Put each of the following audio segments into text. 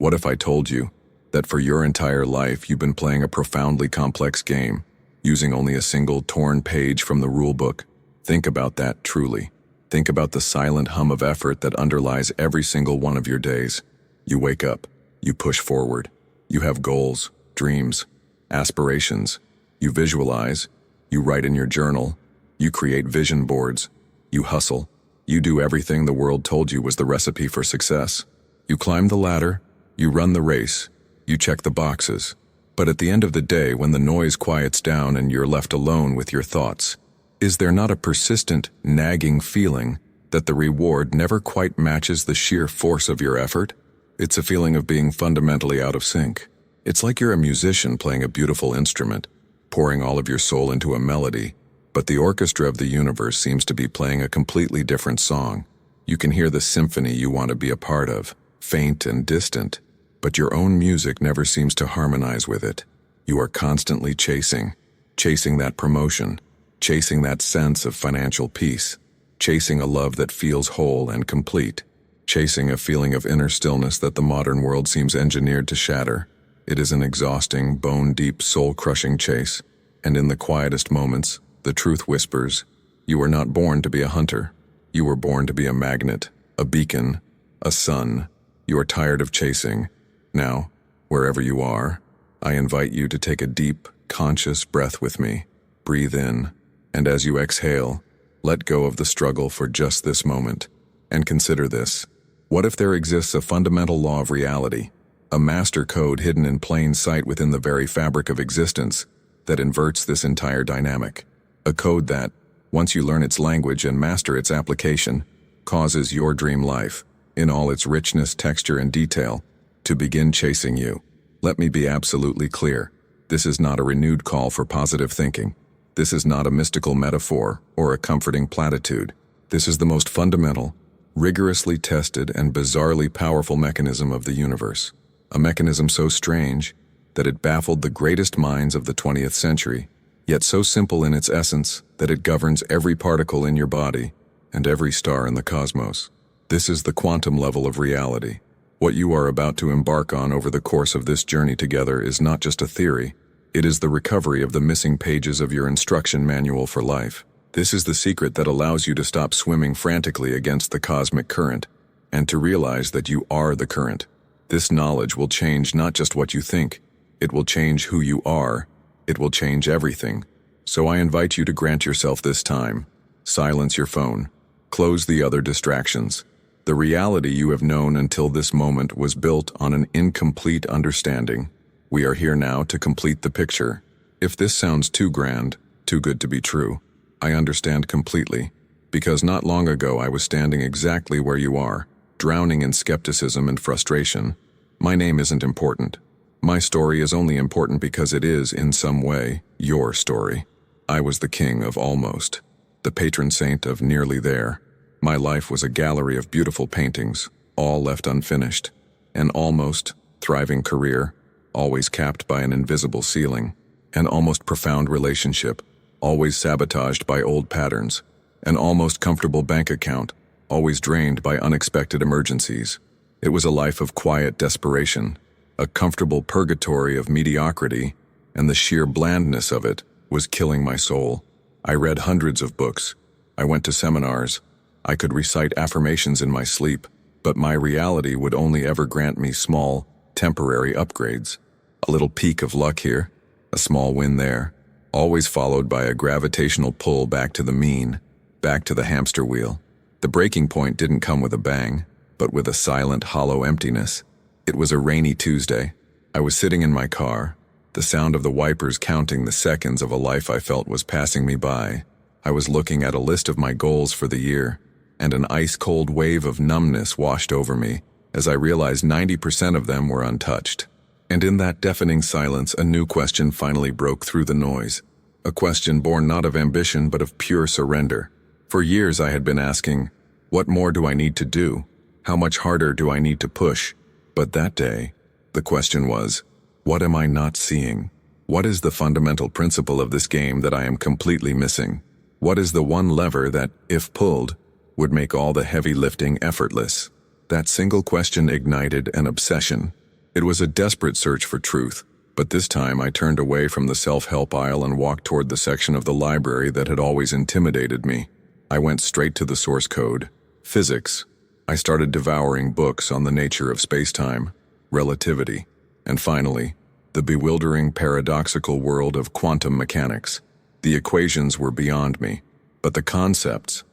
What if I told you that for your entire life you've been playing a profoundly complex game, using only a single torn page from the rulebook? Think about that truly. Think about the silent hum of effort that underlies every single one of your days. You wake up, you push forward, you have goals, dreams, aspirations. You visualize, you write in your journal, you create vision boards, you hustle, you do everything the world told you was the recipe for success. You climb the ladder, you run the race, you check the boxes. But at the end of the day, when the noise quiets down and you're left alone with your thoughts, is there not a persistent, nagging feeling that the reward never quite matches the sheer force of your effort? It's a feeling of being fundamentally out of sync. It's like you're a musician playing a beautiful instrument, pouring all of your soul into a melody, but the orchestra of the universe seems to be playing a completely different song. You can hear the symphony you want to be a part of, faint and distant, but your own music never seems to harmonize with it. You are constantly chasing that promotion, chasing that sense of financial peace, chasing a love that feels whole and complete, chasing a feeling of inner stillness that the modern world seems engineered to shatter. It is an exhausting, bone-deep, soul-crushing chase, and in the quietest moments, the truth whispers, you were not born to be a hunter. You were born to be a magnet, a beacon, a sun. You are tired of chasing. Now, wherever you are, I invite you to take a deep, conscious breath with me. Breathe in, and as you exhale, let go of the struggle for just this moment. And consider this. What if there exists a fundamental law of reality, a master code hidden in plain sight within the very fabric of existence that inverts this entire dynamic? A code that, once you learn its language and master its application, causes your dream life, in all its richness, texture, and detail, to begin chasing you. Let me be absolutely clear. This is not a renewed call for positive thinking. This is not a mystical metaphor or a comforting platitude. This is the most fundamental, rigorously tested, and bizarrely powerful mechanism of the universe. A mechanism so strange that it baffled the greatest minds of the 20th century, yet so simple in its essence that it governs every particle in your body and every star in the cosmos. This is the quantum level of reality. What you are about to embark on over the course of this journey together is not just a theory. It is the recovery of the missing pages of your instruction manual for life. This is the secret that allows you to stop swimming frantically against the cosmic current and to realize that you are the current. This knowledge will change not just what you think, it will change who you are, it will change everything. So I invite you to grant yourself this time. Silence your phone. Close the other distractions. The reality you have known until this moment was built on an incomplete understanding. We are here now to complete the picture. If this sounds too grand, too good to be true, I understand completely, because not long ago I was standing exactly where you are, drowning in skepticism and frustration. My name isn't important. My story is only important because it is, in some way, your story. I was the king of almost, the patron saint of nearly there. My life was a gallery of beautiful paintings, all left unfinished. An almost thriving career, always capped by an invisible ceiling. An almost profound relationship, always sabotaged by old patterns. An almost comfortable bank account, always drained by unexpected emergencies. It was a life of quiet desperation, a comfortable purgatory of mediocrity, and the sheer blandness of it was killing my soul. I read hundreds of books. I went to seminars. I could recite affirmations in my sleep, but my reality would only ever grant me small, temporary upgrades. A little peak of luck here, a small win there, always followed by a gravitational pull back to the mean, back to the hamster wheel. The breaking point didn't come with a bang, but with a silent, hollow emptiness. It was a rainy Tuesday. I was sitting in my car, the sound of the wipers counting the seconds of a life I felt was passing me by. I was looking at a list of my goals for the year, and an ice-cold wave of numbness washed over me as I realized 90% of them were untouched. And in that deafening silence, a new question finally broke through the noise. A question born not of ambition but of pure surrender. For years I had been asking, what more do I need to do? How much harder do I need to push? But that day, the question was, what am I not seeing? What is the fundamental principle of this game that I am completely missing? What is the one lever that, if pulled, would make all the heavy lifting effortless? That single question ignited an obsession. It was a desperate search for truth, but this time I turned away from the self-help aisle and walked toward the section of the library that had always intimidated me. I went straight to the source code, physics. I started devouring books on the nature of space-time, relativity, and finally, the bewildering paradoxical world of quantum mechanics. The equations were beyond me, but the concepts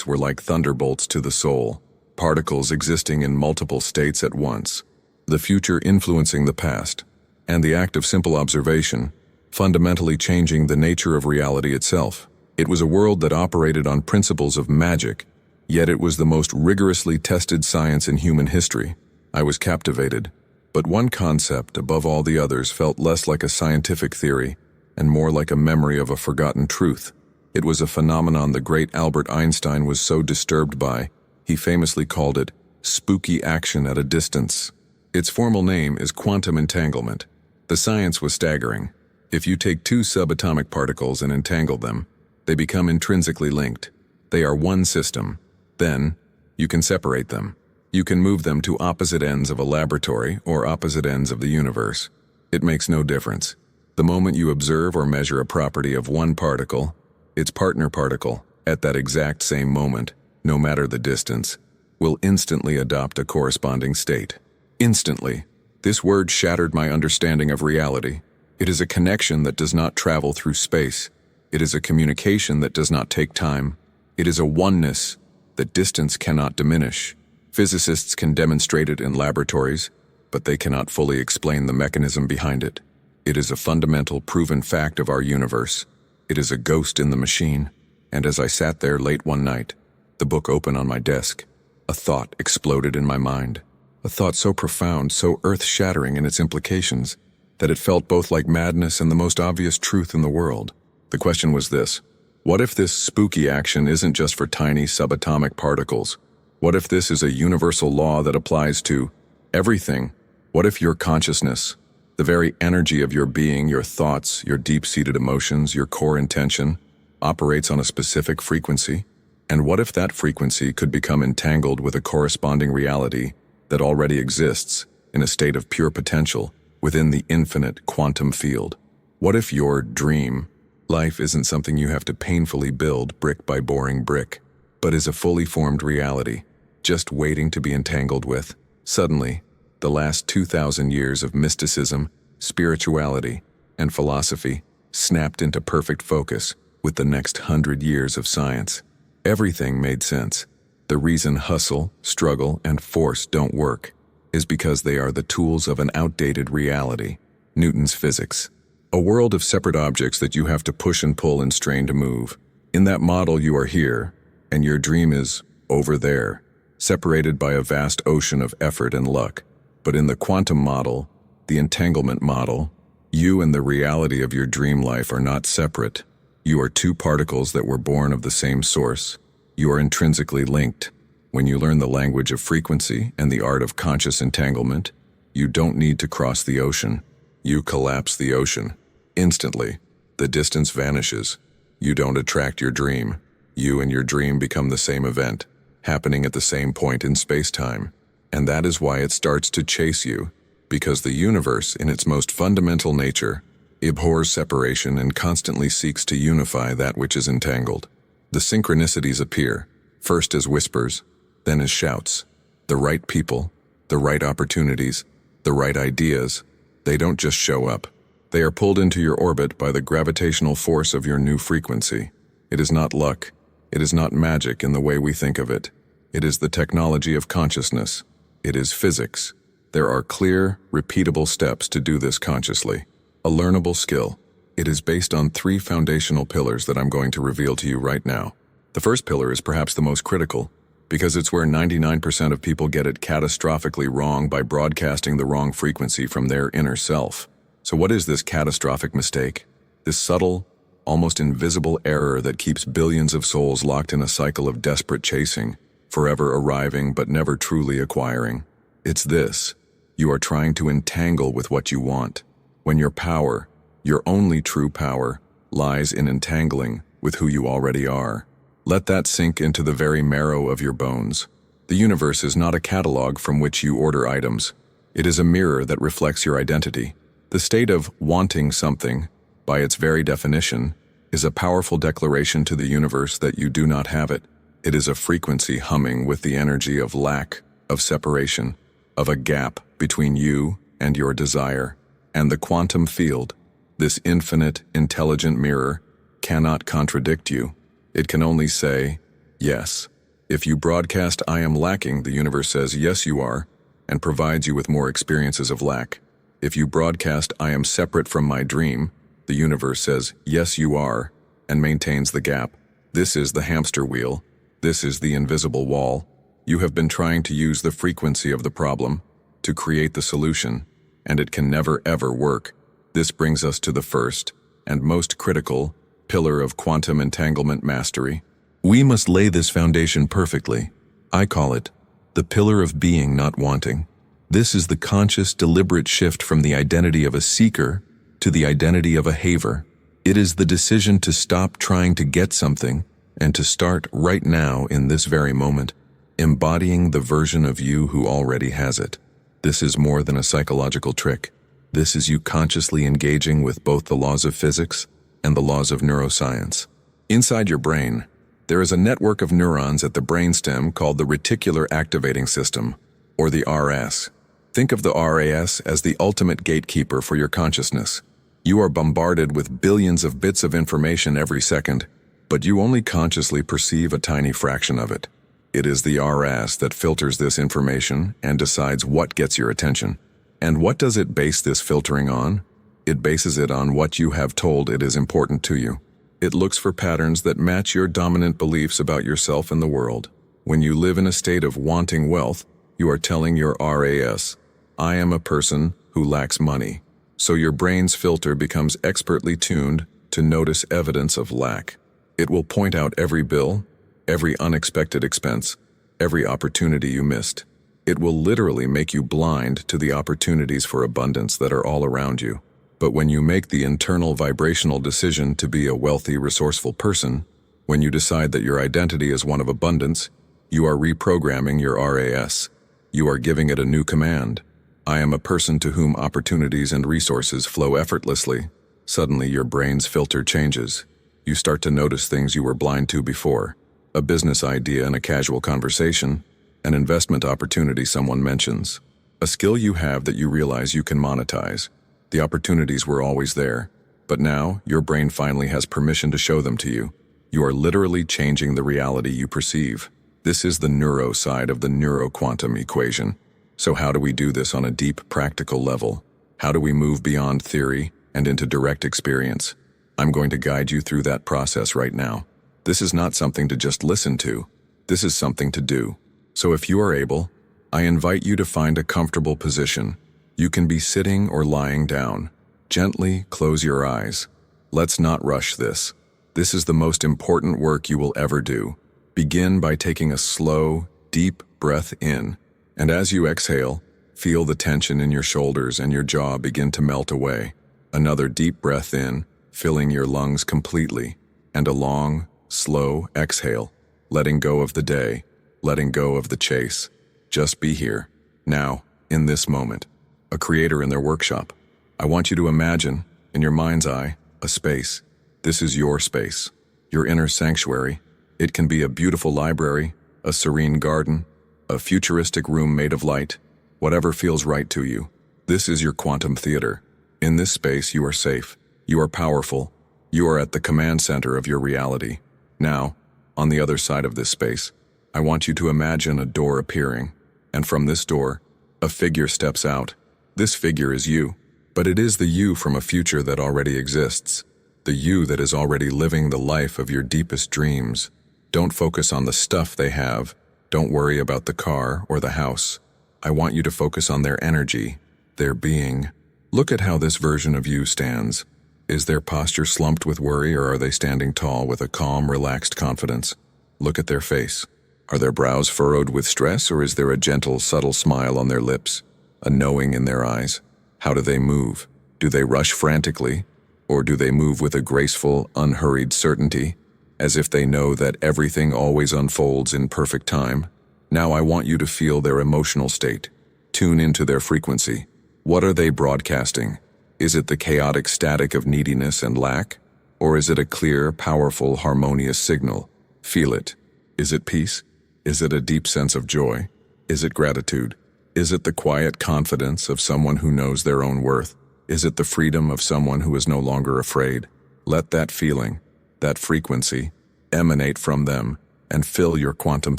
were like thunderbolts to the soul, particles existing in multiple states at once, the future influencing the past, and the act of simple observation, fundamentally changing the nature of reality itself. It was a world that operated on principles of magic, yet it was the most rigorously tested science in human history. I was captivated, but one concept above all the others felt less like a scientific theory and more like a memory of a forgotten truth. It was a phenomenon the great Albert Einstein was so disturbed by, he famously called it spooky action at a distance. Its formal name is quantum entanglement. The science was staggering. If you take two subatomic particles and entangle them, they become intrinsically linked. They are one system. Then, you can separate them. You can move them to opposite ends of a laboratory or opposite ends of the universe. It makes no difference. The moment you observe or measure a property of one particle, its partner particle, at that exact same moment, no matter the distance, will instantly adopt a corresponding state. Instantly. This word shattered my understanding of reality. It is a connection that does not travel through space. It is a communication that does not take time. It is a oneness that distance cannot diminish. Physicists can demonstrate it in laboratories, but they cannot fully explain the mechanism behind it. It is a fundamental, proven fact of our universe. It is a ghost in the machine. And as I sat there late one night, the book open on my desk, a thought exploded in my mind. A thought so profound, so earth-shattering in its implications, that it felt both like madness and the most obvious truth in the world. The question was this: what if this spooky action isn't just for tiny subatomic particles? What if this is a universal law that applies to everything? What if your consciousness, the very energy of your being, your thoughts, your deep-seated emotions, your core intention, operates on a specific frequency? And what if that frequency could become entangled with a corresponding reality that already exists in a state of pure potential within the infinite quantum field? What if your dream life isn't something you have to painfully build brick by boring brick, but is a fully formed reality, just waiting to be entangled with? Suddenly, the last 2,000 years of mysticism, spirituality, and philosophy snapped into perfect focus with the next 100 years of science. Everything made sense. The reason hustle, struggle, and force don't work is because they are the tools of an outdated reality, Newton's physics. A world of separate objects that you have to push and pull and strain to move. In that model you are here, and your dream is over there, separated by a vast ocean of effort and luck. But in the quantum model, the entanglement model, you and the reality of your dream life are not separate. You are two particles that were born of the same source. You are intrinsically linked. When you learn the language of frequency and the art of conscious entanglement, you don't need to cross the ocean. You collapse the ocean. Instantly, the distance vanishes. You don't attract your dream. You and your dream become the same event, happening at the same point in space-time. And that is why it starts to chase you, because the universe, in its most fundamental nature, abhors separation and constantly seeks to unify that which is entangled. The synchronicities appear, first as whispers, then as shouts. The right people, the right opportunities, the right ideas, they don't just show up. They are pulled into your orbit by the gravitational force of your new frequency. It is not luck. It is not magic in the way we think of it. It is the technology of consciousness. It is physics. There are clear, repeatable steps to do this consciously. A learnable skill. It is based on 3 foundational pillars that I'm going to reveal to you right now. The first pillar is perhaps the most critical, because it's where 99% of people get it catastrophically wrong by broadcasting the wrong frequency from their inner self. So what is this catastrophic mistake? This subtle, almost invisible error that keeps billions of souls locked in a cycle of desperate chasing, forever arriving but never truly acquiring. It's this: you are trying to entangle with what you want, when your power, your only true power, lies in entangling with who you already are. Let that sink into the very marrow of your bones. The universe is not a catalog from which you order items. It is a mirror that reflects your identity. The state of wanting something, by its very definition, is a powerful declaration to the universe that you do not have it. It is a frequency humming with the energy of lack, of separation, of a gap between you and your desire. And the quantum field, this infinite, intelligent mirror, cannot contradict you. It can only say, yes. If you broadcast "I am lacking," the universe says, "Yes, you are," and provides you with more experiences of lack. If you broadcast "I am separate from my dream," the universe says, "Yes, you are," and maintains the gap. This is the hamster wheel. This is the invisible wall. You have been trying to use the frequency of the problem to create the solution, and it can never ever work. This brings us to the first and most critical pillar of quantum entanglement mastery. We must lay this foundation perfectly. I call it the pillar of being, not wanting. This is the conscious, deliberate shift from the identity of a seeker to the identity of a haver. It is the decision to stop trying to get something and to start right now in this very moment, embodying the version of you who already has it. This is more than a psychological trick. This is you consciously engaging with both the laws of physics and the laws of neuroscience. Inside your brain, there is a network of neurons at the brainstem called the reticular activating system, or the RS. Think of the RAS as the ultimate gatekeeper for your consciousness. You are bombarded with billions of bits of information every second, but you only consciously perceive a tiny fraction of it. It is the RAS that filters this information and decides what gets your attention. And what does it base this filtering on? It bases it on what you have told it is important to you. It looks for patterns that match your dominant beliefs about yourself and the world. When you live in a state of wanting wealth, you are telling your RAS, "I am a person who lacks money." So your brain's filter becomes expertly tuned to notice evidence of lack. It will point out every bill, every unexpected expense, every opportunity you missed. It will literally make you blind to the opportunities for abundance that are all around you. But when you make the internal vibrational decision to be a wealthy, resourceful person, when you decide that your identity is one of abundance, you are reprogramming your RAS. You are giving it a new command. "I am a person to whom opportunities and resources flow effortlessly." Suddenly your brain's filter changes. You start to notice things you were blind to before. A business idea in a casual conversation, an investment opportunity someone mentions, a skill you have that you realize you can monetize. The opportunities were always there, but now your brain finally has permission to show them to you. You are literally changing the reality you perceive. This is the neuro side of the neuroquantum equation. So how do we do this on a deep, practical level? How do we move beyond theory and into direct experience? I'm going to guide you through that process right now. This is not something to just listen to. This is something to do. So if you are able, I invite you to find a comfortable position. You can be sitting or lying down. Gently close your eyes. Let's not rush this. This is the most important work you will ever do. Begin by taking a slow, deep breath in. And as you exhale, feel the tension in your shoulders and your jaw begin to melt away. Another deep breath in, filling your lungs completely. And a long, slow exhale, letting go of the day, letting go of the chase. Just be here, now, in this moment. A creator in their workshop. I want you to imagine, in your mind's eye, a space. This is your space, your inner sanctuary. It can be a beautiful library, a serene garden, a futuristic room made of light, whatever feels right to you. This is your quantum theater. In this space, you are safe. You are powerful. You are at the command center of your reality. Now, on the other side of this space, I want you to imagine a door appearing, and from this door, a figure steps out. This figure is you, but it is the you from a future that already exists, the you that is already living the life of your deepest dreams. Don't focus on the stuff they have. Don't worry about the car or the house. I want you to focus on their energy, their being. Look at how this version of you stands. Is their posture slumped with worry, or are they standing tall with a calm, relaxed confidence? Look at their face. Are their brows furrowed with stress, or is there a gentle, subtle smile on their lips, a knowing in their eyes? How do they move? Do they rush frantically, or do they move with a graceful, unhurried certainty, as if they know that everything always unfolds in perfect time? Now I want you to feel their emotional state. Tune into their frequency. What are they broadcasting? Is it the chaotic static of neediness and lack? Or is it a clear, powerful, harmonious signal? Feel it. Is it peace? Is it a deep sense of joy? Is it gratitude? Is it the quiet confidence of someone who knows their own worth? Is it the freedom of someone who is no longer afraid? Let that feeling, that frequency, emanate from them and fill your quantum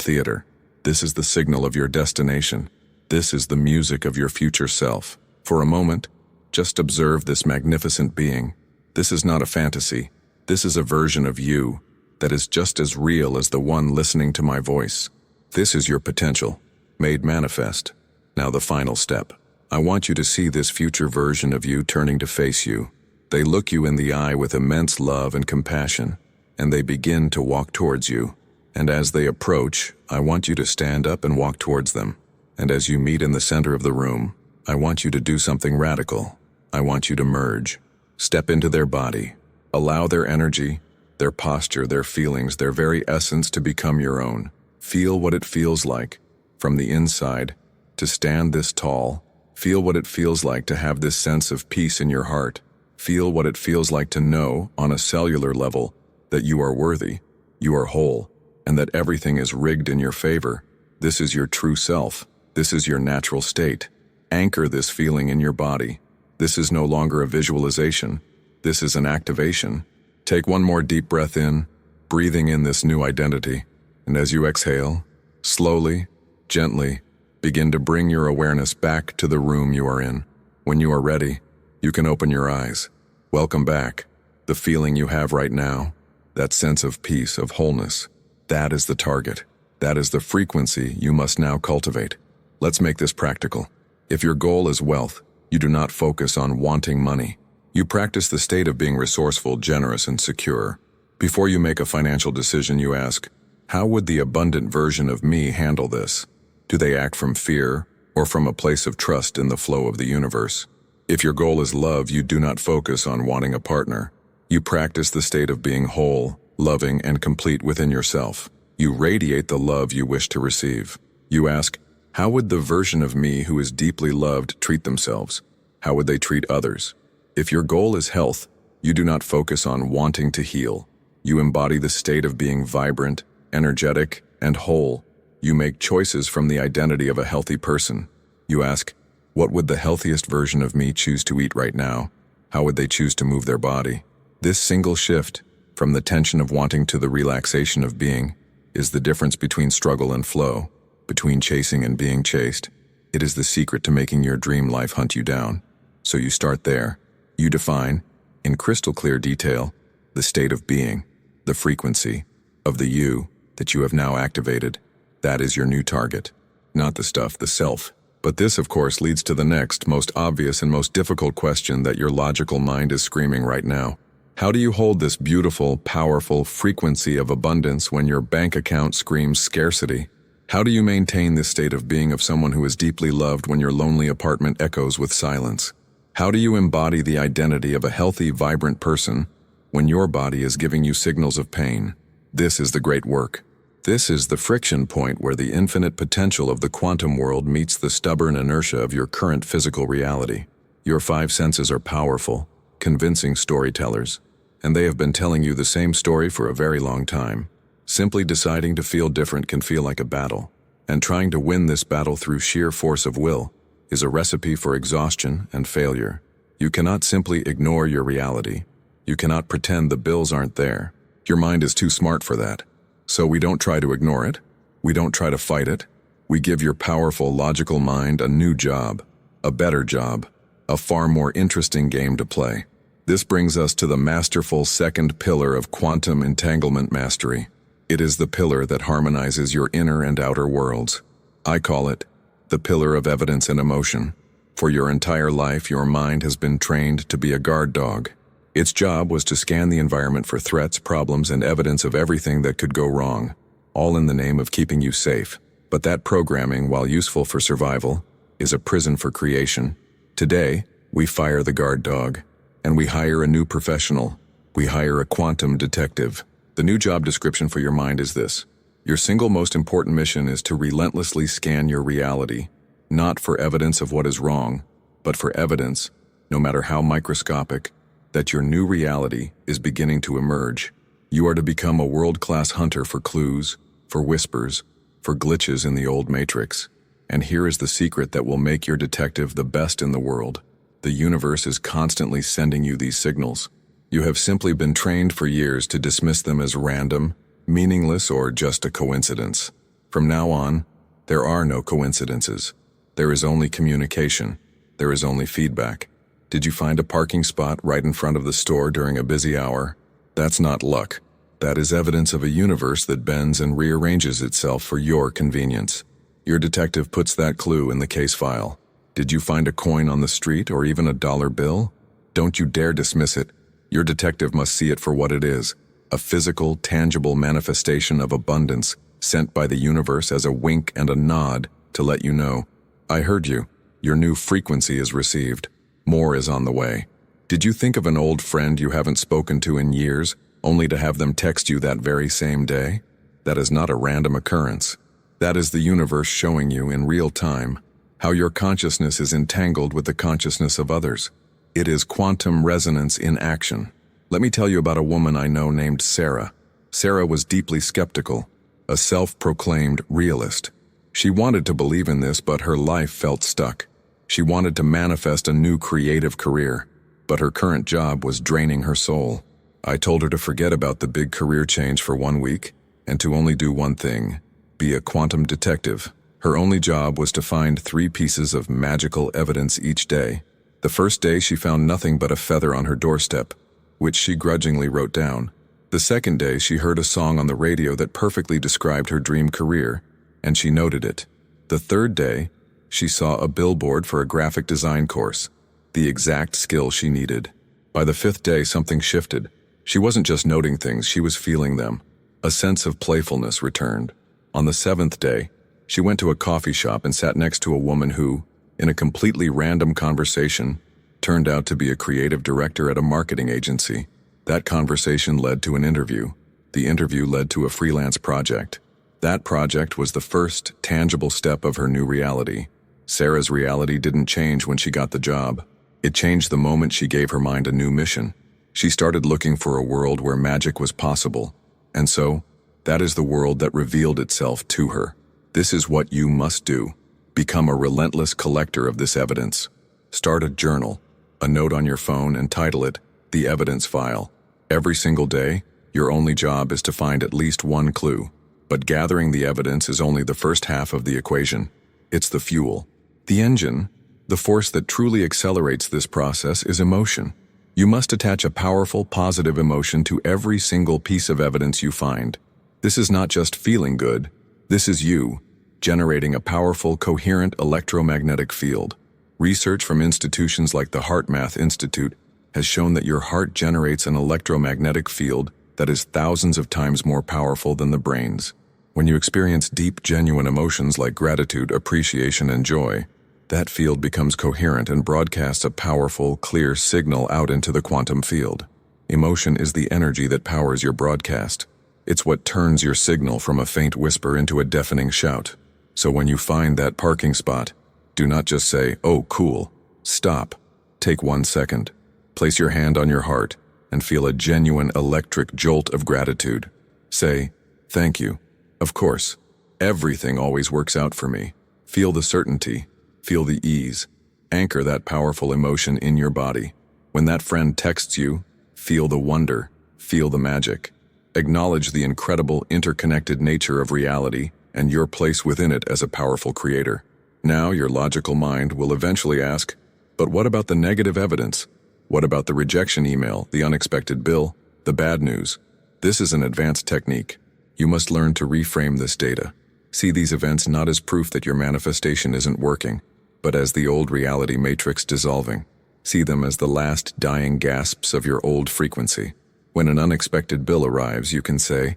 theater. This is the signal of your destination. This is the music of your future self. For a moment, just observe this magnificent being. This is not a fantasy. This is a version of you that is just as real as the one listening to my voice. This is your potential, made manifest. Now the final step. I want you to see this future version of you turning to face you. They look you in the eye with immense love and compassion, and they begin to walk towards you. And as they approach, I want you to stand up and walk towards them. And as you meet in the center of the room, I want you to do something radical. I want you to merge. Step into their body. Allow their energy, their posture, their feelings, their very essence to become your own. Feel what it feels like, from the inside, to stand this tall. Feel what it feels like to have this sense of peace in your heart. Feel what it feels like to know, on a cellular level, that you are worthy, you are whole, and that everything is rigged in your favor. This is your true self. This is your natural state. Anchor this feeling in your body. This is no longer a visualization. This is an activation. Take one more deep breath in, breathing in this new identity. And as you exhale, slowly, gently, begin to bring your awareness back to the room you are in. When you are ready, you can open your eyes. Welcome back. The feeling you have right now, that sense of peace, of wholeness, that is the target. That is the frequency you must now cultivate. Let's make this practical. If your goal is wealth, you do not focus on wanting money. You practice the state of being resourceful, generous, and secure. Before you make a financial decision, you ask, how would the abundant version of me handle this? Do they act from fear or from a place of trust in the flow of the universe? If your goal is love, you do not focus on wanting a partner. You practice the state of being whole, loving, and complete within yourself. You radiate the love you wish to receive. You ask, how would the version of me who is deeply loved treat themselves? How would they treat others? If your goal is health, you do not focus on wanting to heal. You embody the state of being vibrant, energetic, and whole. You make choices from the identity of a healthy person. You ask, what would the healthiest version of me choose to eat right now? How would they choose to move their body? This single shift, from the tension of wanting to the relaxation of being, is the difference between struggle and flow, between chasing and being chased. It is the secret to making your dream life hunt you down. So you start there. You define, in crystal clear detail, the state of being, the frequency of the you that you have now activated. That is your new target. Not the stuff, the self. But this, of course, leads to the next, most obvious and most difficult question that your logical mind is screaming right now. How do you hold this beautiful, powerful frequency of abundance when your bank account screams scarcity? How do you maintain this state of being of someone who is deeply loved when your lonely apartment echoes with silence? How do you embody the identity of a healthy, vibrant person when your body is giving you signals of pain? This is the great work. This is the friction point where the infinite potential of the quantum world meets the stubborn inertia of your current physical reality. Your five senses are powerful, convincing storytellers, and they have been telling you the same story for a very long time. Simply deciding to feel different can feel like a battle, and trying to win this battle through sheer force of will is a recipe for exhaustion and failure. You cannot simply ignore your reality. You cannot pretend the bills aren't there. Your mind is too smart for that. So we don't try to ignore it. We don't try to fight it. We give your powerful, logical mind a new job, a better job, a far more interesting game to play. This brings us to the masterful second pillar of quantum entanglement mastery. It is the pillar that harmonizes your inner and outer worlds. I call it the pillar of evidence and emotion. For your entire life, your mind has been trained to be a guard dog. Its job was to scan the environment for threats, problems, and evidence of everything that could go wrong, all in the name of keeping you safe. But that programming, while useful for survival, is a prison for creation. Today, we fire the guard dog, and we hire a new professional. We hire a quantum detective. The new job description for your mind is this. Your single most important mission is to relentlessly scan your reality, not for evidence of what is wrong, but for evidence, no matter how microscopic, that your new reality is beginning to emerge. You are to become a world-class hunter for clues, for whispers, for glitches in the old matrix. And here is the secret that will make your detective the best in the world. The universe is constantly sending you these signals. You have simply been trained for years to dismiss them as random, meaningless, or just a coincidence. From now on, there are no coincidences. There is only communication. There is only feedback. Did you find a parking spot right in front of the store during a busy hour? That's not luck. That is evidence of a universe that bends and rearranges itself for your convenience. Your detective puts that clue in the case file. Did you find a coin on the street or even a dollar bill? Don't you dare dismiss it. Your detective must see it for what it is, a physical, tangible manifestation of abundance sent by the universe as a wink and a nod to let you know, I heard you. Your new frequency is received. More is on the way. Did you think of an old friend you haven't spoken to in years, only to have them text you that very same day? That is not a random occurrence. That is the universe showing you in real time how your consciousness is entangled with the consciousness of others. It is quantum resonance in action. Let me tell you about a woman I know named Sarah. Sarah was deeply skeptical, a self-proclaimed realist. She wanted to believe in this, but her life felt stuck. She wanted to manifest a new creative career, but her current job was draining her soul. I told her to forget about the big career change for 1 week and to only do one thing: be a quantum detective. Her only job was to find 3 pieces of magical evidence each day. The first day she found nothing but a feather on her doorstep, which she grudgingly wrote down. The second day she heard a song on the radio that perfectly described her dream career, and she noted it. The third day, she saw a billboard for a graphic design course, the exact skill she needed. By the 5th day, something shifted. She wasn't just noting things, she was feeling them. A sense of playfulness returned. On the 7th day, she went to a coffee shop and sat next to a woman who, in a completely random conversation, turned out to be a creative director at a marketing agency. That conversation led to an interview. The interview led to a freelance project. That project was the first tangible step of her new reality. Sarah's reality didn't change when she got the job. It changed the moment she gave her mind a new mission. She started looking for a world where magic was possible. And so, that is the world that revealed itself to her. This is what you must do. Become a relentless collector of this evidence. Start a journal, a note on your phone, and title it, The Evidence File. Every single day, your only job is to find at least one clue. But gathering the evidence is only the first half of the equation. It's the fuel. The engine, the force that truly accelerates this process, is emotion. You must attach a powerful, positive emotion to every single piece of evidence you find. This is not just feeling good. This is you, generating a powerful, coherent electromagnetic field. Research from institutions like the HeartMath Institute has shown that your heart generates an electromagnetic field that is thousands of times more powerful than the brain's. When you experience deep, genuine emotions like gratitude, appreciation, and joy, that field becomes coherent and broadcasts a powerful, clear signal out into the quantum field. Emotion is the energy that powers your broadcast. It's what turns your signal from a faint whisper into a deafening shout. So when you find that parking spot, do not just say, "Oh, cool." Stop. Take 1 second. Place your hand on your heart and feel a genuine electric jolt of gratitude. Say, "Thank you. Of course. Everything always works out for me." Feel the certainty. Feel the ease. Anchor that powerful emotion in your body. When that friend texts you, feel the wonder. Feel the magic. Acknowledge the incredible interconnected nature of reality and your place within it as a powerful creator. Now your logical mind will eventually ask, but what about the negative evidence? What about the rejection email, the unexpected bill, the bad news? This is an advanced technique. You must learn to reframe this data. See these events not as proof that your manifestation isn't working, but as the old reality matrix dissolving. See them as the last dying gasps of your old frequency. When an unexpected bill arrives, you can say,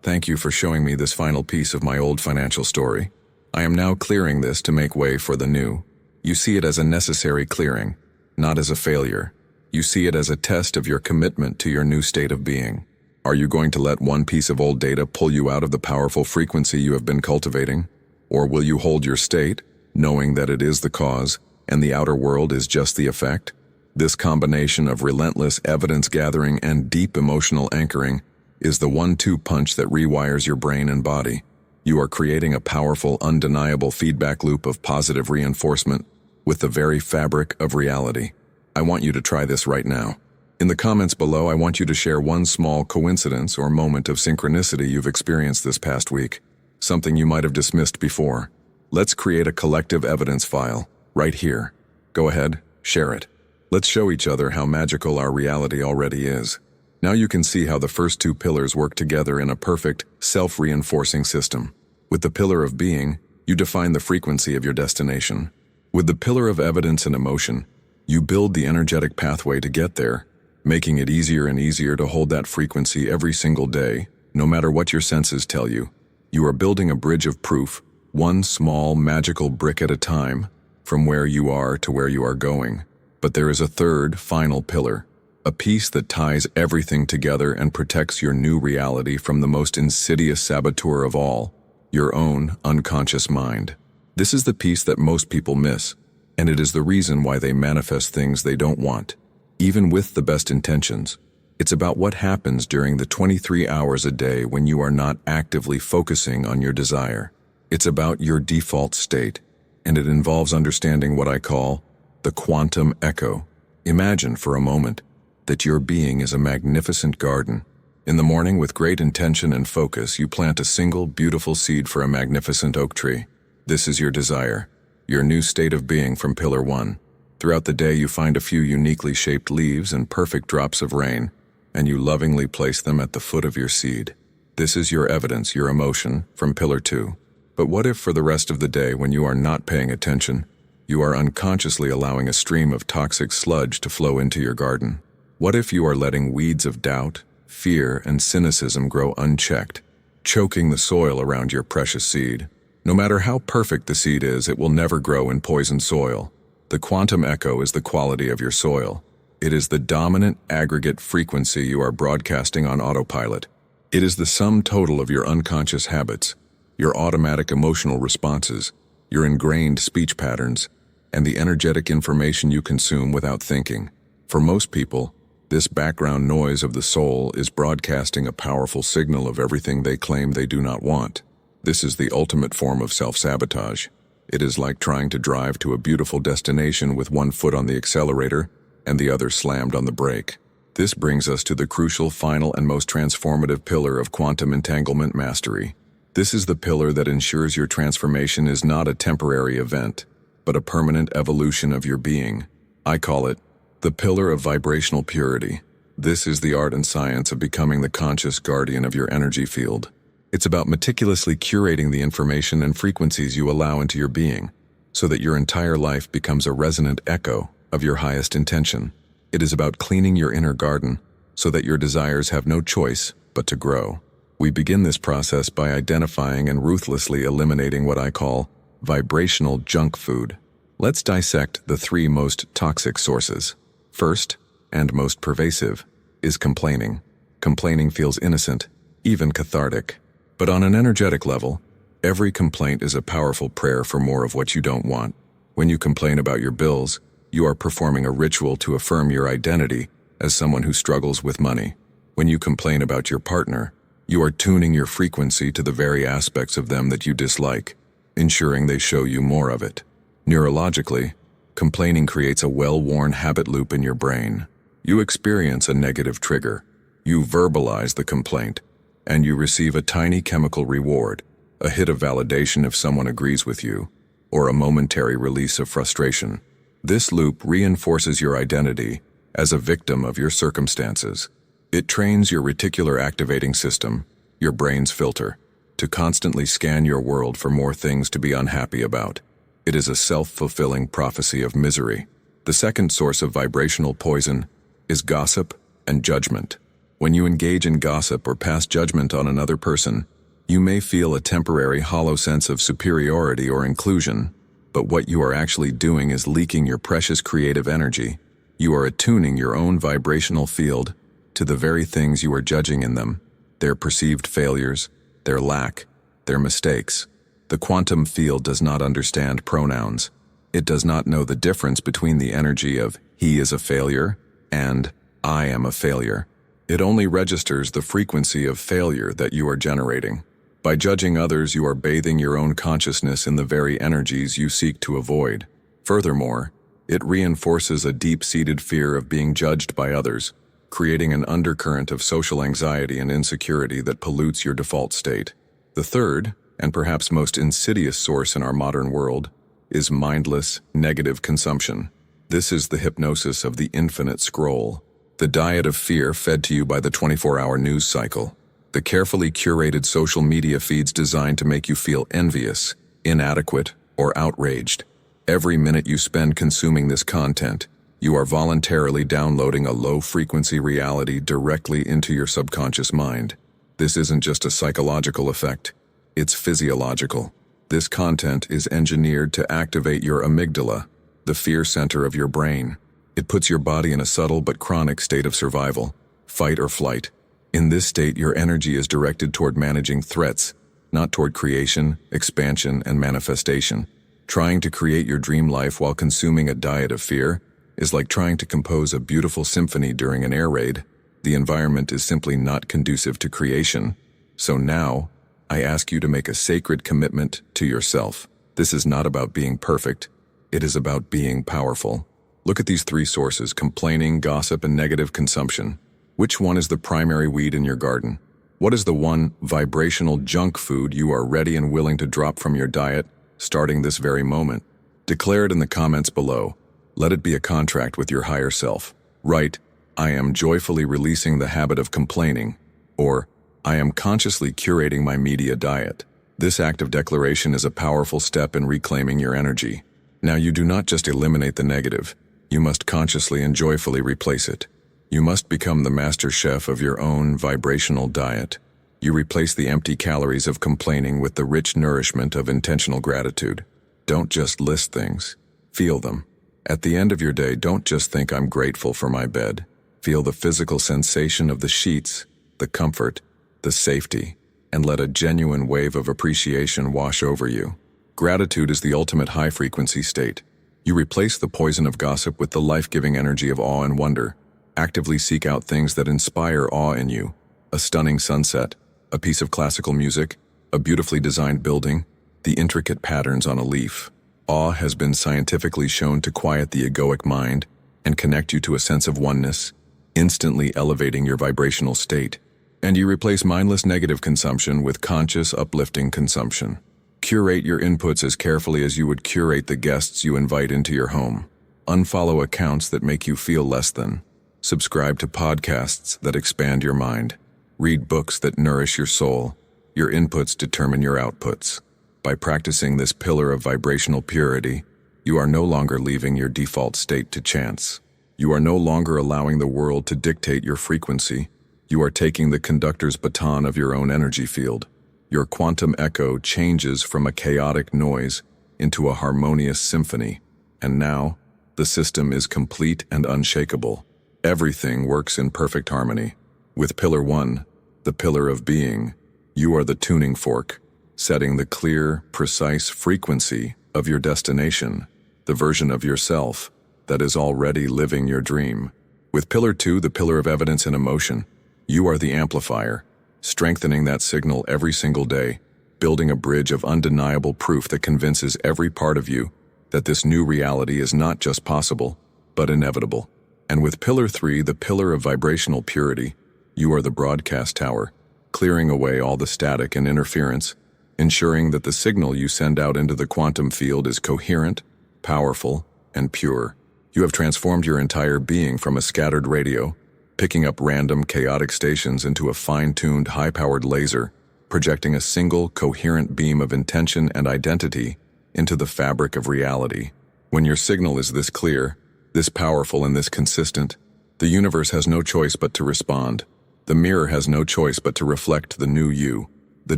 thank you for showing me this final piece of my old financial story. I am now clearing this to make way for the new. You see it as a necessary clearing, not as a failure. You see it as a test of your commitment to your new state of being. Are you going to let one piece of old data pull you out of the powerful frequency you have been cultivating? Or will you hold your state, knowing that it is the cause and the outer world is just the effect? This combination of relentless evidence gathering and deep emotional anchoring is the 1-2 punch that rewires your brain and body. You are creating a powerful, undeniable feedback loop of positive reinforcement with the very fabric of reality. I want you to try this right now. In the comments below, I want you to share one small coincidence or moment of synchronicity you've experienced this past week, something you might have dismissed before. Let's create a collective evidence file, right here. Go ahead, share it. Let's show each other how magical our reality already is. Now you can see how the first two pillars work together in a perfect, self-reinforcing system. With the pillar of being, you define the frequency of your destination. With the pillar of evidence and emotion, you build the energetic pathway to get there, making it easier and easier to hold that frequency every single day, no matter what your senses tell you. You are building a bridge of proof, one small magical brick at a time, from where you are to where you are going. But there is a third, final pillar, a piece that ties everything together and protects your new reality from the most insidious saboteur of all, your own unconscious mind. This is the piece that most people miss, and it is the reason why they manifest things they don't want. Even with the best intentions, it's about what happens during the 23 hours a day when you are not actively focusing on your desire. It's about your default state, and it involves understanding what I call the quantum echo. Imagine for a moment that your being is a magnificent garden. In the morning, with great intention and focus, you plant a single beautiful seed for a magnificent oak tree. This is your desire, your new state of being from Pillar 1. Throughout the day, you find a few uniquely shaped leaves and perfect drops of rain, and you lovingly place them at the foot of your seed. This is your evidence, your emotion, from Pillar 2. But what if for the rest of the day, when you are not paying attention, you are unconsciously allowing a stream of toxic sludge to flow into your garden? What if you are letting weeds of doubt, fear, and cynicism grow unchecked, choking the soil around your precious seed? No matter how perfect the seed is, it will never grow in poisoned soil. The quantum echo is the quality of your soil. It is the dominant aggregate frequency you are broadcasting on autopilot. It is the sum total of your unconscious habits, your automatic emotional responses, your ingrained speech patterns, and the energetic information you consume without thinking. For most people, this background noise of the soul is broadcasting a powerful signal of everything they claim they do not want. This is the ultimate form of self-sabotage. It is like trying to drive to a beautiful destination with one foot on the accelerator and the other slammed on the brake. This brings us to the crucial, final, and most transformative pillar of quantum entanglement mastery. This is the pillar that ensures your transformation is not a temporary event, but a permanent evolution of your being. I call it the pillar of vibrational purity. This is the art and science of becoming the conscious guardian of your energy field. It's about meticulously curating the information and frequencies you allow into your being, so that your entire life becomes a resonant echo of your highest intention. It is about cleaning your inner garden, so that your desires have no choice but to grow. We begin this process by identifying and ruthlessly eliminating what I call vibrational junk food. Let's dissect the 3 most toxic sources. First, and most pervasive, is complaining. Complaining feels innocent, even cathartic. But on an energetic level, every complaint is a powerful prayer for more of what you don't want. When you complain about your bills, you are performing a ritual to affirm your identity as someone who struggles with money. When you complain about your partner, you are tuning your frequency to the very aspects of them that you dislike, ensuring they show you more of it. Neurologically, complaining creates a well-worn habit loop in your brain. You experience a negative trigger, you verbalize the complaint, and you receive a tiny chemical reward, a hit of validation if someone agrees with you, or a momentary release of frustration. This loop reinforces your identity as a victim of your circumstances. It trains your reticular activating system, your brain's filter, to constantly scan your world for more things to be unhappy about. It is a self-fulfilling prophecy of misery. The second source of vibrational poison is gossip and judgment. When you engage in gossip or pass judgment on another person, you may feel a temporary hollow sense of superiority or inclusion, but what you are actually doing is leaking your precious creative energy. You are attuning your own vibrational field to the very things you are judging in them, their perceived failures, their lack, their mistakes. The quantum field does not understand pronouns. It does not know the difference between the energy of "he is a failure" and "I am a failure." It only registers the frequency of failure that you are generating. By judging others, you are bathing your own consciousness in the very energies you seek to avoid. Furthermore, it reinforces a deep-seated fear of being judged by others, creating an undercurrent of social anxiety and insecurity that pollutes your default state. The third, and perhaps most insidious source in our modern world, is mindless, negative consumption. This is the hypnosis of the infinite scroll, the diet of fear fed to you by the 24-hour news cycle, the carefully curated social media feeds designed to make you feel envious, inadequate, or outraged. Every minute you spend consuming this content, you are voluntarily downloading a low-frequency reality directly into your subconscious mind. This isn't just a psychological effect, it's physiological. This content is engineered to activate your amygdala, the fear center of your brain. It puts your body in a subtle but chronic state of survival, fight or flight. In this state, your energy is directed toward managing threats, not toward creation, expansion, and manifestation. Trying to create your dream life while consuming a diet of fear is like trying to compose a beautiful symphony during an air raid. The environment is simply not conducive to creation. So now, I ask you to make a sacred commitment to yourself. This is not about being perfect. It is about being powerful. Look at these three sources: complaining, gossip, and negative consumption. Which one is the primary weed in your garden? What is the one vibrational junk food you are ready and willing to drop from your diet, starting this very moment? Declare it in the comments below. Let it be a contract with your higher self. Write, "I am joyfully releasing the habit of complaining," or "I am consciously curating my media diet." This act of declaration is a powerful step in reclaiming your energy. Now, you do not just eliminate the negative. You must consciously and joyfully replace it. You must become the master chef of your own vibrational diet. You replace the empty calories of complaining with the rich nourishment of intentional gratitude. Don't just list things. Feel them. At the end of your day, don't just think, "I'm grateful for my bed." Feel the physical sensation of the sheets, the comfort, the safety, and let a genuine wave of appreciation wash over you. Gratitude is the ultimate high-frequency state. You replace the poison of gossip with the life-giving energy of awe and wonder. Actively seek out things that inspire awe in you: a stunning sunset, a piece of classical music, a beautifully designed building, the intricate patterns on a leaf. Awe has been scientifically shown to quiet the egoic mind and connect you to a sense of oneness, instantly elevating your vibrational state. And you replace mindless negative consumption with conscious, uplifting consumption. Curate your inputs as carefully as you would curate the guests you invite into your home. Unfollow accounts that make you feel less than. Subscribe to podcasts that expand your mind. Read books that nourish your soul. Your inputs determine your outputs. By practicing this pillar of vibrational purity, you are no longer leaving your default state to chance. You are no longer allowing the world to dictate your frequency. You are taking the conductor's baton of your own energy field. Your quantum echo changes from a chaotic noise into a harmonious symphony. And now, the system is complete and unshakable. Everything works in perfect harmony. With Pillar 1, the pillar of being, you are the tuning fork, setting the clear, precise frequency of your destination, the version of yourself that is already living your dream. With Pillar 2, the pillar of evidence and emotion, you are the amplifier, strengthening that signal every single day, building a bridge of undeniable proof that convinces every part of you that this new reality is not just possible, but inevitable. And with Pillar 3, the pillar of vibrational purity, you are the broadcast tower, clearing away all the static and interference, ensuring that the signal you send out into the quantum field is coherent, powerful, and pure. You have transformed your entire being from a scattered radio, picking up random chaotic stations, into a fine-tuned, high-powered laser, projecting a single, coherent beam of intention and identity into the fabric of reality. When your signal is this clear, this powerful, and this consistent, the universe has no choice but to respond. The mirror has no choice but to reflect the new you. The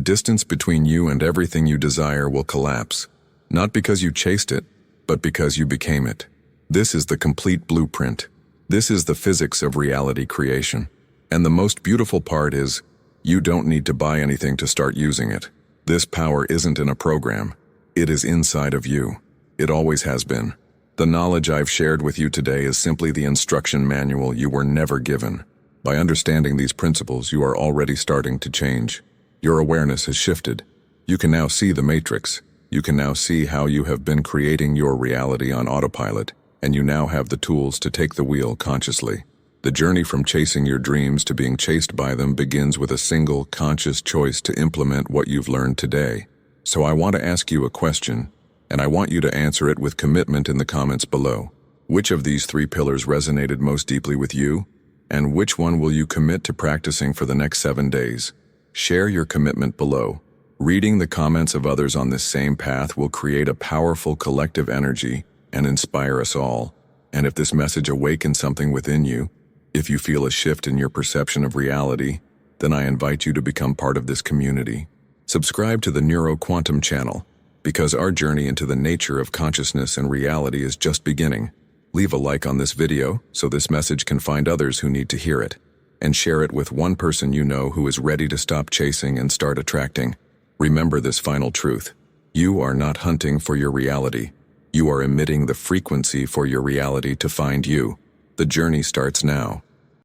distance between you and everything you desire will collapse, not because you chased it, but because you became it. This is the complete blueprint. This is the physics of reality creation. And the most beautiful part is, you don't need to buy anything to start using it. This power isn't in a program. It is inside of you. It always has been. The knowledge I've shared with you today is simply the instruction manual you were never given. By understanding these principles, you are already starting to change. Your awareness has shifted. You can now see the matrix. You can now see how you have been creating your reality on autopilot, and you now have the tools to take the wheel consciously. The journey from chasing your dreams to being chased by them begins with a single, conscious choice to implement what you've learned today. So I want to ask you a question, and I want you to answer it with commitment in the comments below. Which of these 3 pillars resonated most deeply with you? And which one will you commit to practicing for the next 7 days? Share your commitment below. Reading the comments of others on this same path will create a powerful collective energy and inspire us all. And if this message awakens something within you, if you feel a shift in your perception of reality, then I invite you to become part of this community. Subscribe to the Neuro Quantum channel, because our journey into the nature of consciousness and reality is just beginning. Leave a like on this video so this message can find others who need to hear it, and share it with one person you know who is ready to stop chasing and start attracting. Remember this final truth. You are not hunting for your reality. You are emitting the frequency for your reality to find you. The journey starts now.